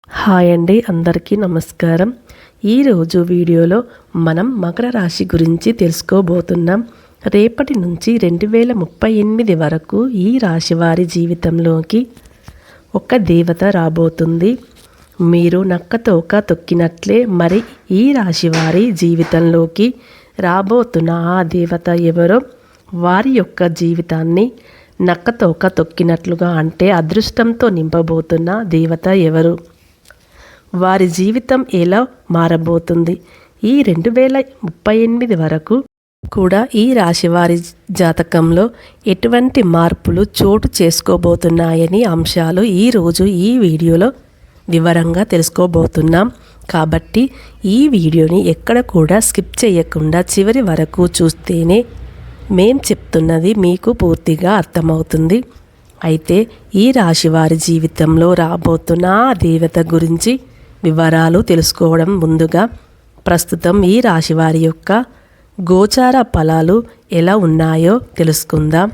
Hi అండి, అందరికీ నమస్కారం. ఈరోజు వీడియోలో మనం మకర రాశి గురించి తెలుసుకోబోతున్నాం. రేపటి నుంచి 2038 వరకు ఈ రాశి వారి జీవితంలోకి ఒక దేవత రాబోతుంది. మీరు నక్కతోక తొక్కినట్లే మరి ఈ రాశి వారి జీవితంలోకి రాబోతున్న ఆ దేవత ఎవరో, వారి యొక్క జీవితాన్ని నక్కతోక తొక్కినట్లుగా అంటే అదృష్టంతో నింపబోతున్న దేవత ఎవరు, వారి జీవితం ఎలా మారబోతుంది, ఈ 2038 వరకు కూడా ఈ రాశి వారి జాతకంలో ఎటువంటి మార్పులు చోటు చేసుకోబోతున్నాయని అంశాలు ఈరోజు ఈ వీడియోలో వివరంగా తెలుసుకోబోతున్నాం. కాబట్టి ఈ వీడియోని ఎక్కడ కూడా స్కిప్ చేయకుండా చివరి వరకు చూస్తేనే మేం చెప్తున్నది మీకు పూర్తిగా అర్థమవుతుంది. అయితే ఈ రాశి వారి జీవితంలో రాబోతున్న ఆ దేవత గురించి వివరాలు తెలుసుకోవడం ముందుగా ప్రస్తుతం ఈ రాశి వారి యొక్క గోచార ఫలాలు ఎలా ఉన్నాయో తెలుసుకుందాం.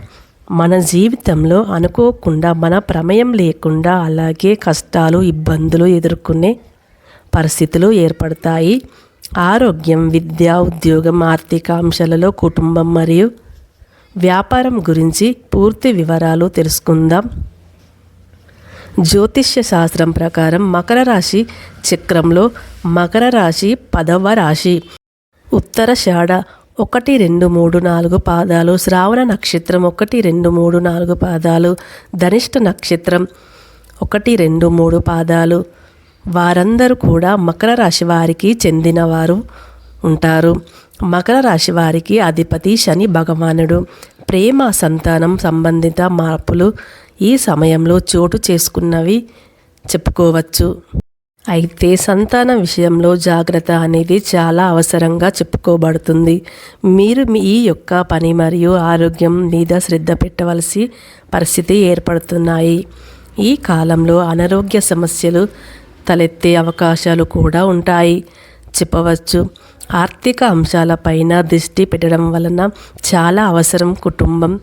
మన జీవితంలో అనుకోకుండా, మన ప్రమేయం లేకుండా అలాగే కష్టాలు, ఇబ్బందులు ఎదుర్కొనే పరిస్థితులు ఏర్పడతాయి. ఆరోగ్యం, విద్య, ఉద్యోగం, ఆర్థిక అంశాలలో కుటుంబం మరియు వ్యాపారం గురించి పూర్తి వివరాలు తెలుసుకుందాం. జ్యోతిష్య శాస్త్రం ప్రకారం మకర రాశి చక్రంలో మకర రాశి 10వ రాశి. ఉత్తరాషాఢ 1, 2, 3, 4 పాదాలు, శ్రావణ నక్షత్రం 1, 2, 3, 4 పాదాలు, ధనిష్ట నక్షత్రం 1, 2, 3 పాదాలు వారందరూ కూడా మకర రాశి వారికి చెందినవారు ఉంటారు. మకర రాశి వారికి అధిపతి శని భగవానుడు. ప్రేమ, సంతానం సంబంధిత మార్పులు ఈ సమయంలో చోటు చేసుకున్నవి చెప్పుకోవచ్చు. అయితే సంతాన విషయంలో జాగ్రత్త అనేది చాలా అవసరంగా చెప్పుకోబడుతుంది. మీరు ఈ యొక్క పని మరియు ఆరోగ్యం మీద శ్రద్ధ పెట్టవలసి పరిస్థితి ఏర్పడుతున్నాయి. ఈ కాలంలో అనారోగ్య సమస్యలు తలెత్తే అవకాశాలు కూడా ఉంటాయి చెప్పవచ్చు. ఆర్థిక అంశాలపైన దృష్టి పెట్టడం వలన చాలా అవసరం. కుటుంబం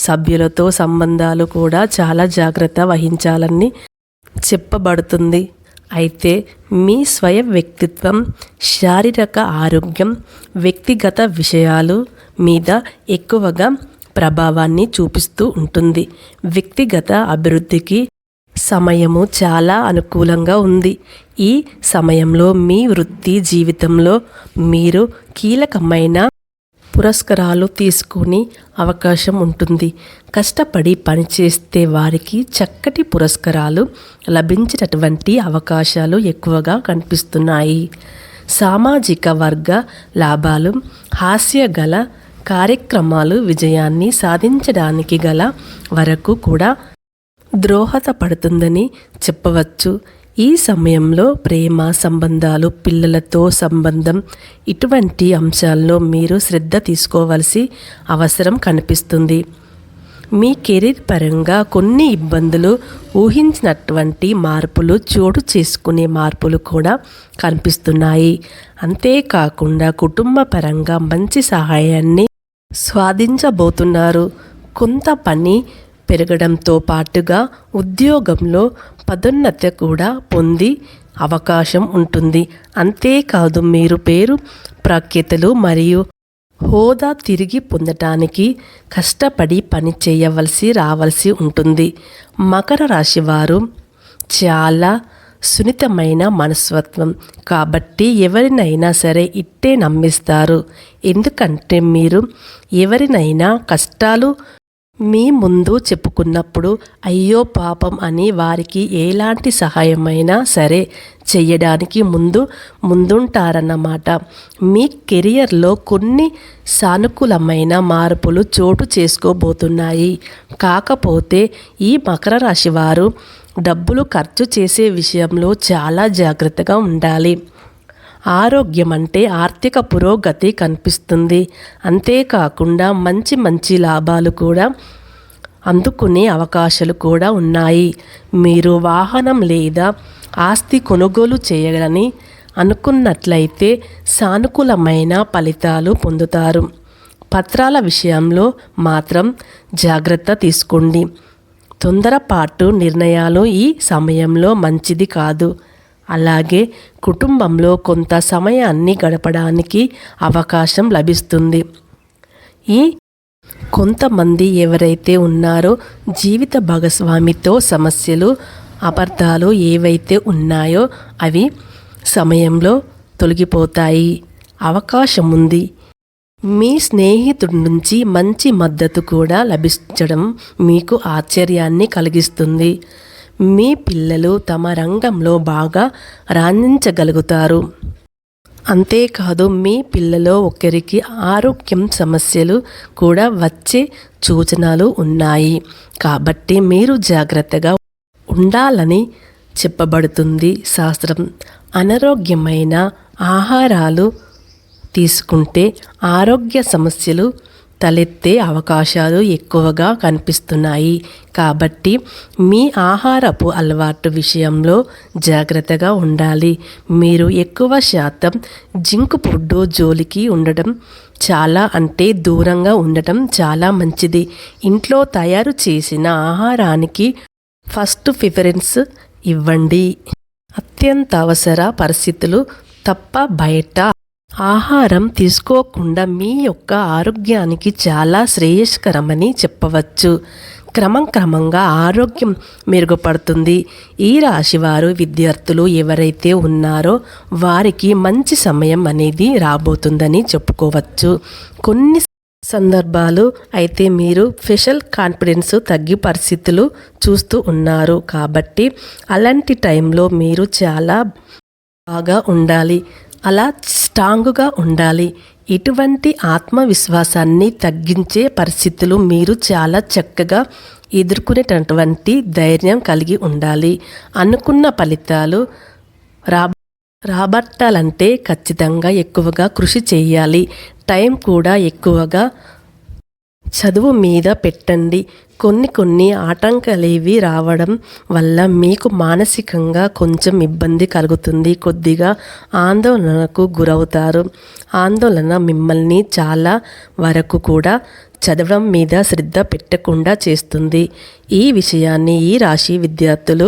సభ్యులతో సంబంధాలు కూడా చాలా జాగ్రత్త వహించాలని చెప్పబడుతుంది. అయితే మీ స్వయం వ్యక్తిత్వం, శారీరక ఆరోగ్యం, వ్యక్తిగత విషయాలు మీద ఎక్కువగా ప్రభావాన్ని చూపిస్తూ ఉంటుంది. వ్యక్తిగత అభివృద్ధికి సమయము చాలా అనుకూలంగా ఉంది. ఈ సమయంలో మీ వృత్తి జీవితంలో మీరు కీలకమైన పురస్కారాలు తీసుకునే అవకాశం ఉంటుంది. కష్టపడి పనిచేస్తే వారికి చక్కటి పురస్కారాలు లభించేటటువంటి అవకాశాలు ఎక్కువగా కనిపిస్తున్నాయి. సామాజిక వర్గ లాభాలు, హాస్య గల కార్యక్రమాలు విజయాన్ని సాధించడానికి గల వరకు కూడా దోహదపడుతుందని చెప్పవచ్చు. ఈ సమయంలో ప్రేమ సంబంధాలు, పిల్లలతో సంబంధం ఇటువంటి అంశాల్లో మీరు శ్రద్ధ తీసుకోవాల్సి అవసరం కనిపిస్తుంది. మీ కెరీర్ పరంగా కొన్ని ఇబ్బందులు, ఊహించినటువంటి మార్పులు చోటు చేసుకునే మార్పులు కూడా కనిపిస్తున్నాయి. అంతేకాకుండా కుటుంబ పరంగా మంచి సహాయాన్ని సాధించబోతున్నారు. కొంత పని పెరగడంతో పాటుగా ఉద్యోగంలో పదోన్నతి కూడా పొందే అవకాశం ఉంటుంది. అంతేకాదు మీరు పేరు ప్రఖ్యాతులు మరియు హోదా తిరిగి పొందటానికి కష్టపడి పని చేయవలసి రావాల్సి ఉంటుంది. మకర రాశి వారు చాలా సున్నితమైన మనస్తత్వం కాబట్టి ఎవరినైనా సరే ఇట్టే నమ్మిస్తారు. ఎందుకంటే మీరు ఎవరినైనా కష్టాలు మీ ముందు చెప్పుకున్నప్పుడు అయ్యో పాపం అని వారికి ఎలాంటి సహాయమైనా సరే చేయడానికి ముందుంటారన్నమాట. మీ కెరియర్లో కొన్ని సానుకూలమైన మార్పులు చోటు చేసుకోబోతున్నాయి. కాకపోతే ఈ మకర రాశి వారు డబ్బులు ఖర్చు చేసే విషయంలో చాలా జాగ్రత్తగా ఉండాలి. ఆరోగ్యం అంటే ఆర్థిక పురోగతి కనిపిస్తుంది. అంతేకాకుండా మంచి లాభాలు కూడా అందుకునే అవకాశాలు కూడా ఉన్నాయి. మీరు వాహనం లేదా ఆస్తి కొనుగోలు చేయాలని అనుకున్నట్లయితే సానుకూలమైన ఫలితాలు పొందుతారు. పత్రాల విషయంలో మాత్రం జాగ్రత్త తీసుకోండి. తొందరపాటు నిర్ణయాలు ఈ సమయంలో మంచిది కాదు. అలాగే కుటుంబంలో కొంత సమయాన్ని గడపడానికి అవకాశం లభిస్తుంది. ఈ కొంతమంది ఎవరైతే ఉన్నారో జీవిత భాగస్వామితో సమస్యలు, అపార్థాలు ఏవైతే ఉన్నాయో అవి సమయంలో తొలగిపోతాయి. అవకాశం ఉంది. మీ స్నేహితుడి నుంచి మంచి మద్దతు కూడా లభించడం మీకు ఆశ్చర్యాన్ని కలిగిస్తుంది. మీ పిల్లలు తమ రంగంలో బాగా రాణించగలుగుతారు. అంతేకాదు మీ పిల్లలో ఒకరికి ఆరోగ్యం సమస్యలు కూడా వచ్చే సూచనలు ఉన్నాయి. కాబట్టి మీరు జాగ్రత్తగా ఉండాలని చెప్పబడుతుంది శాస్త్రం. అనారోగ్యమైన ఆహారాలు తీసుకుంటే ఆరోగ్య సమస్యలు తలెత్తే అవకాశాలు ఎక్కువగా కనిపిస్తున్నాయి. కాబట్టి మీ ఆహారపు అలవాటు విషయంలో జాగ్రత్తగా ఉండాలి. మీరు ఎక్కువ శాతం జంక్ ఫుడ్ జోలికి ఉండడం దూరంగా ఉండటం చాలా మంచిది. ఇంట్లో తయారు చేసిన ఆహారానికి ఫస్ట్ ప్రిఫరెన్స్ ఇవ్వండి. అత్యంత అవసర పరిస్థితులు తప్ప బయట ఆహారం తీసుకోకుండా మీ యొక్క ఆరోగ్యానికి చాలా శ్రేయస్కరమని చెప్పవచ్చు. క్రమంగా ఆరోగ్యం మెరుగుపడుతుంది. ఈ రాశివారు విద్యార్థులు ఎవరైతే ఉన్నారో వారికి మంచి సమయం అనేది రాబోతుందని చెప్పుకోవచ్చు. కొన్ని సందర్భాలు అయితే మీరు స్పెషల్ కాన్ఫిడెన్స్ తగ్గి పరిస్థితులు చూస్తూ ఉన్నారు. కాబట్టి అలాంటి టైంలో మీరు చాలా బాగా ఉండాలి, అలా స్ట్రాంగ్గా ఉండాలి. ఇటువంటి ఆత్మవిశ్వాసాన్ని తగ్గించే పరిస్థితులు మీరు చాలా చక్కగా ఎదుర్కొనేటటువంటి ధైర్యం కలిగి ఉండాలి. అనుకున్న ఫలితాలు రాబట్టాలంటే ఖచ్చితంగా ఎక్కువగా కృషి చేయాలి. టైం కూడా ఎక్కువగా చదువు మీద పెట్టండి. కొన్ని ఆటంకాలేవి రావడం వల్ల మీకు మానసికంగా కొంచెం ఇబ్బంది కలుగుతుంది. కొద్దిగా ఆందోళనకు గురవుతారు. ఆందోళన మిమ్మల్ని చాలా వరకు కూడా చదవడం మీద శ్రద్ధ పెట్టకుండా చేస్తుంది. ఈ విషయాన్ని ఈ రాశి విద్యార్థులు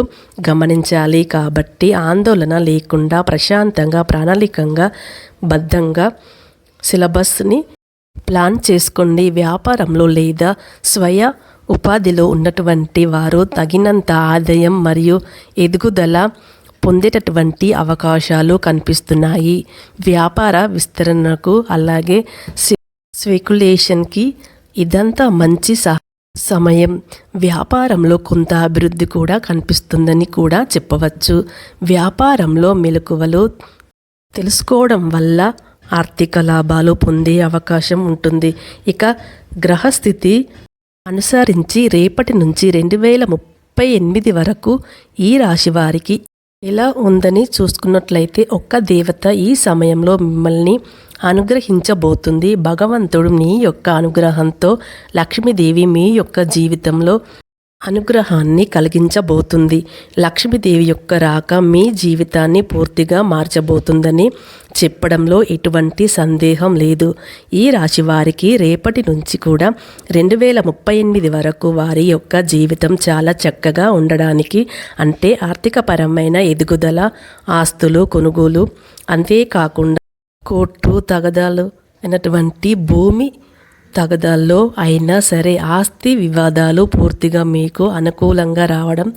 గమనించాలి. కాబట్టి ఆందోళన లేకుండా ప్రశాంతంగా ప్రణాళికంగా బద్ధంగా సిలబస్ని ప్లాన్ చేసుకోండి. వ్యాపారంలో లేదా స్వయ ఉపాధిలో ఉన్నటువంటి వారు తగినంత ఆదాయం మరియు ఎదుగుదల పొందేటటువంటి అవకాశాలు కనిపిస్తున్నాయి. వ్యాపార విస్తరణకు అలాగే స్పెక్యులేషన్కి ఇదంతా మంచి సమయం. వ్యాపారంలో కొంత అభివృద్ధి కూడా కనిపిస్తుందని కూడా చెప్పవచ్చు. వ్యాపారంలో మెలకువలు తెలుసుకోవడం వల్ల ఆర్థిక లాభాలు పొందే అవకాశం ఉంటుంది. ఇక గ్రహస్థితి అనుసరించి రేపటి నుంచి 2038 వరకు ఈ రాశి వారికి ఎలా ఉందని చూసుకున్నట్లయితే ఒక్క దేవత ఈ సమయంలో మిమ్మల్ని అనుగ్రహించబోతుంది. భగవంతుడు మీ యొక్క అనుగ్రహంతో లక్ష్మీదేవి మీ యొక్క జీవితంలో అనుగ్రహాన్ని కలిగించబోతుంది. లక్ష్మీదేవి యొక్క రాక మీ జీవితాన్ని పూర్తిగా మార్చబోతుందని చెప్పడంలో ఎటువంటి సందేహం లేదు. ఈ రాశి వారికి రేపటి నుంచి కూడా 2038 వరకు వారి యొక్క జీవితం చాలా చక్కగా ఉండడానికి, అంటే ఆర్థికపరమైన ఎదుగుదల, ఆస్తులు కొనుగోలు, అంతేకాకుండా కోర్టు తగాదాలు అయినటువంటి భూమి తగాదాల్లో అయినా సరే ఆస్తి వివాదాలు పూర్తిగా మీకు అనుకూలంగా రావడం,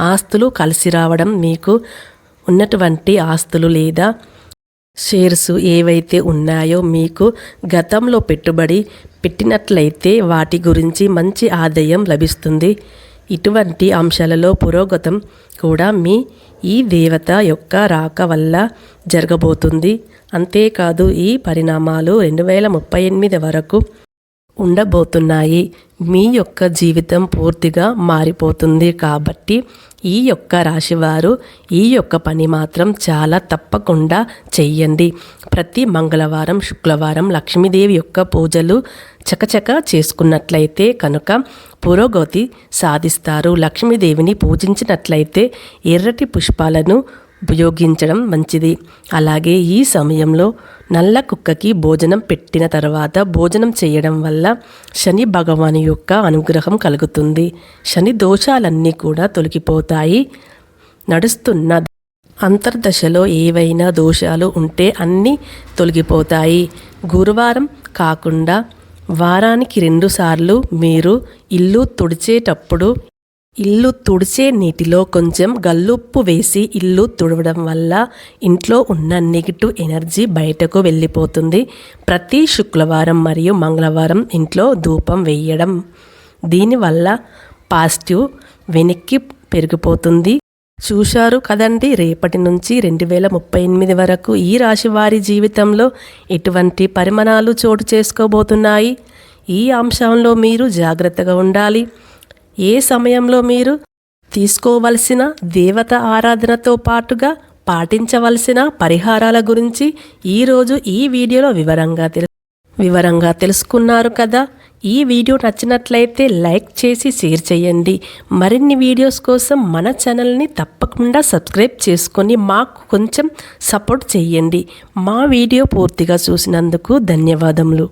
ఆస్తులు కలిసి రావడం, మీకు ఉన్నటువంటి ఆస్తులు లేదా షేర్స్ ఏవైతే ఉన్నాయో మీకు గతంలో పెట్టుబడి పెట్టినట్లయితే వాటి గురించి మంచి ఆదాయం లభిస్తుంది. ఇటువంటి అంశాలలో పురోగతం కూడా ఈ దేవత యొక్క రాక వల్ల జరగబోతుంది. అంతేకాదు ఈ పరిణామాలు 2038 వరకు ఉండబోతున్నాయి. మీ యొక్క జీవితం పూర్తిగా మారిపోతుంది. కాబట్టి ఈ యొక్క రాశివారు ఈ యొక్క పని మాత్రం చాలా తప్పకుండా చెయ్యండి. ప్రతి మంగళవారం, శుక్రవారం లక్ష్మీదేవి యొక్క పూజలు చకచక చేసుకున్నట్లయితే కనుక పురోగతి సాధిస్తారు. లక్ష్మీదేవిని పూజించినట్లయితే ఎర్రటి పుష్పాలను ఉపయోగించడం మంచిది. అలాగే ఈ సమయంలో నల్ల కుక్కకి భోజనం పెట్టిన తర్వాత భోజనం చేయడం వల్ల శని భగవాని యొక్క అనుగ్రహం కలుగుతుంది. శని దోషాలన్నీ కూడా తొలగిపోతాయి. నడుస్తున్న అంతర్దశలో ఏవైనా దోషాలు ఉంటే అన్నీ తొలగిపోతాయి. గురువారం కాకుండా వారానికి 2 సార్లు మీరు ఇల్లు తుడిచే నీటిలో కొంచెం గల్లుప్పు వేసి ఇల్లు తుడవడం వల్ల ఇంట్లో ఉన్న నెగిటివ్ ఎనర్జీ బయటకు వెళ్ళిపోతుంది. ప్రతి శుక్రవారం మరియు మంగళవారం ఇంట్లో ధూపం వేయడం, దీనివల్ల పాజిటివ్ వెనక్కి పెరిగిపోతుంది. చూశారు కదండి, రేపటి నుంచి 2038 వరకు ఈ రాశి వారి జీవితంలో ఎటువంటి పరిమాణాలు చోటు చేసుకోబోతున్నాయి. ఈ అంశంలో మీరు జాగ్రత్తగా ఉండాలి. ఏ సమయంలో మీరు తీసుకోవలసిన దేవత ఆరాధనతో పాటుగా పాటించవలసిన పరిహారాల గురించి ఈరోజు ఈ వీడియోలో వివరంగా తెలుసుకున్నారు కదా. ఈ వీడియో నచ్చినట్లయితే లైక్ చేసి షేర్ చేయండి. మరిన్ని వీడియోస్ కోసం మన ఛానల్ని తప్పకుండా సబ్స్క్రైబ్ చేసుకొని మాకు కొంచెం సపోర్ట్ చేయండి. మా వీడియో పూర్తిగా చూసినందుకు ధన్యవాదములు.